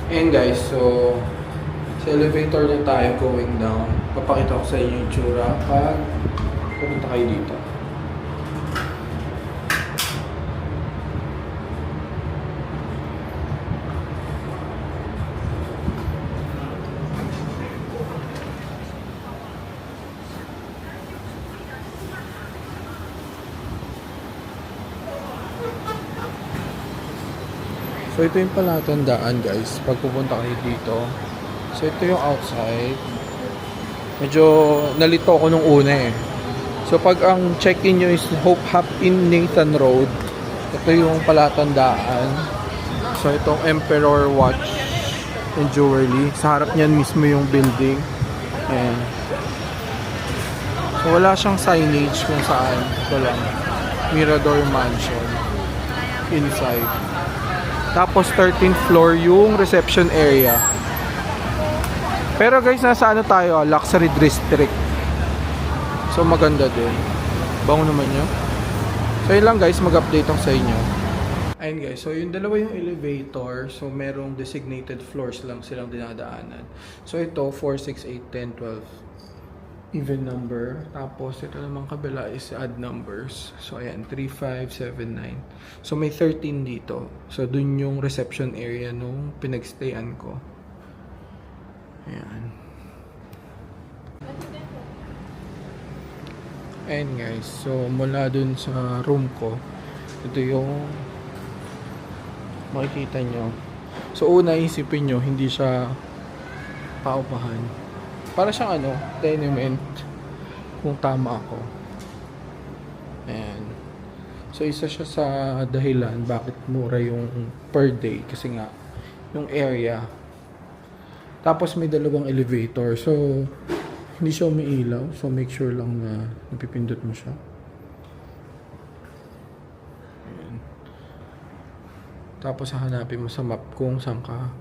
Ayan guys, so sa elevator na tayo going down. Papakita ko sa inyo yung tsura pag pupunta kayo dito. So ito yung palatandaan guys, pag pupunta kayo dito. So ito yung outside. Medyo nalito ako nung una eh. So pag ang check-in nyo is Hope Hop in Nathan Road, ito yung palatandaan. So itong Emperor Watch and Jewelry. Sa harap niyan mismo yung building. Ayan. So wala siyang signage kung saan. Ito lang. Mirador Mansion. Inside. Tapos 13th floor yung reception area. Pero guys, nasa ano tayo, luxury district. So maganda din. Bango naman yun. So yun lang guys, mag-update ako sa inyo. Ayun guys, so yung dalawa yung elevator. So merong designated floors lang silang dinadaanan. So ito, 4, 6, 8, 10, 12. Even number. Tapos ito naman kabila is odd numbers. So ayan, 3, 5, 7, 9. So may 13 dito. So dun yung reception area nung pinagstayan ko. Ayan. Ayan guys, so mula dun sa room ko, ito yung makikita nyo. So una isipin nyo, hindi siya paupahan. Para siyang ano, tenement, kung tama ako. Ayan. So isa siya sa dahilan bakit mura yung per day. Kasi nga, yung area. Tapos may dalawang elevator. So, hindi siya umiilaw. So, make sure lang na napipindot mo siya. Ayan. Tapos, hahanapin mo sa map kung saan ka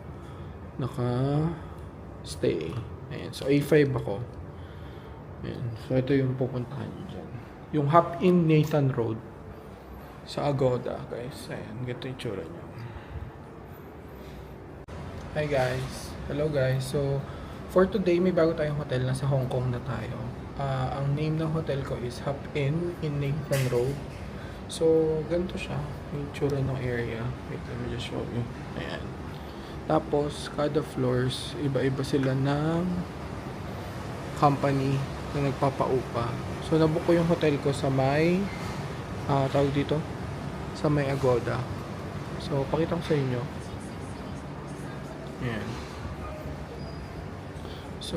naka-stay. Ayan. So, A5 ako. Ayan. So, ito yung pupuntahan nyo dyan. Yung Hop in Nathan Road. Sa Agoda, guys. Ayan. Ganito yung tsura nyo. Hi guys. Hello guys. So, for today, may bago tayong hotel. Nasa Hong Kong na tayo. Ang name ng hotel ko is Hop in Nathan Road. So, ganito siya. Yung tsura ng area. Wait, let me just show you. Ayan. Tapos, kada floors, iba-iba sila ng company na nagpapaupa. So, nabook ko yung hotel ko sa may, tawag dito, sa may Agoda. So, pakita ko sa inyo. Ayan. So,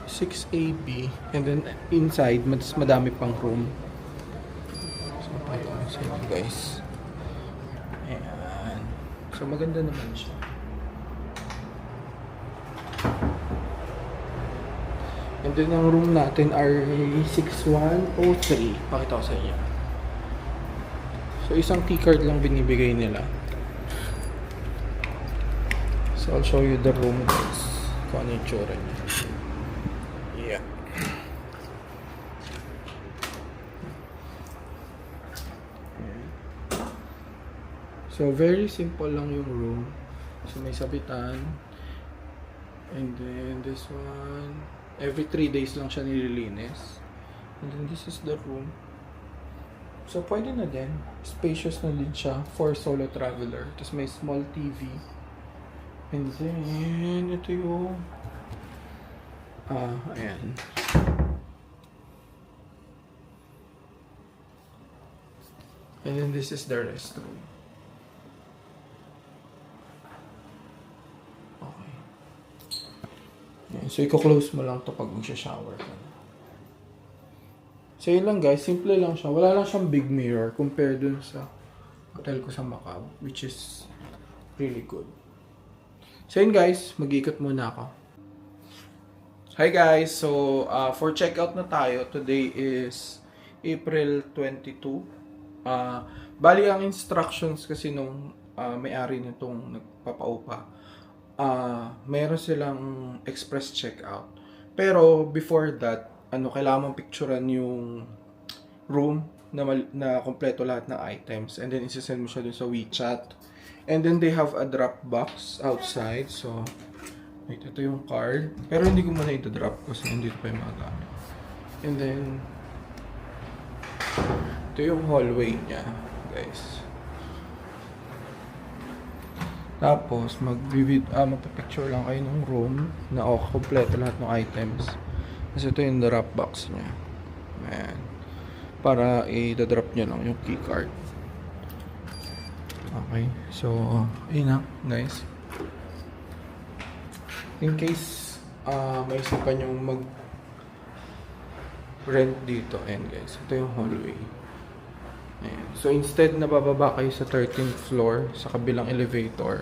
6AB. And then, inside, mas madami pang room. So, pakita ko sa inyo, guys. Ayan. So, maganda naman siya. And then, ang room natin are 6103. Pakita ko sa inyo. So, isang key card lang binibigay nila. So, I'll show you the room, guys. Kung ano yung tsura niya. Yeah. So, very simple lang yung room. So, may sabitan. And then, this one. Every 3 days lang siya nililinis. And then, this is the room. So, pwede na din. Spacious na din siya for solo traveler. Tapos, may small TV. And then, ito yung ayan. And then, this is the restroom. Okay. Ayan. So, i-close mo lang to pag mag-shower ka na. So, yun lang guys. Simple lang siya. Wala lang siyang big mirror compared dun sa hotel ko sa Macau. Which is really good. So yun guys, mag-ikot muna ako. Hi guys, so for checkout na tayo. Today is April 22. Bali ang instructions kasi nung may-ari nitong nagpapaupa. Meron silang express checkout. Pero before that, kailangan mong picturean yung room na kompleto lahat ng items. And then isasend mo siya dun sa WeChat. And then they have a drop box outside. So, wait, ito yung card. Pero hindi ko muna ito drop kasi hindi pa yung magamit. And then, ito yung hallway niya, guys. Tapos, magpapicture lang kayo ng room na kompleto lahat ng items. Kasi ito yung drop box niya. Ayan. Para i-drop niya lang yung keycard. Okay. So, ayun na, guys. In case may isipan yung mag-rent dito. Ayan, guys. Ito yung hallway. Ayan. So, instead na bababa kayo sa 13th floor sa kabilang elevator,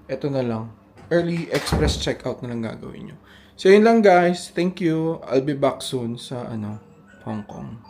ito na lang. Early express checkout na lang gagawin nyo. So, yun lang guys. Thank you. I'll be back soon sa Hong Kong.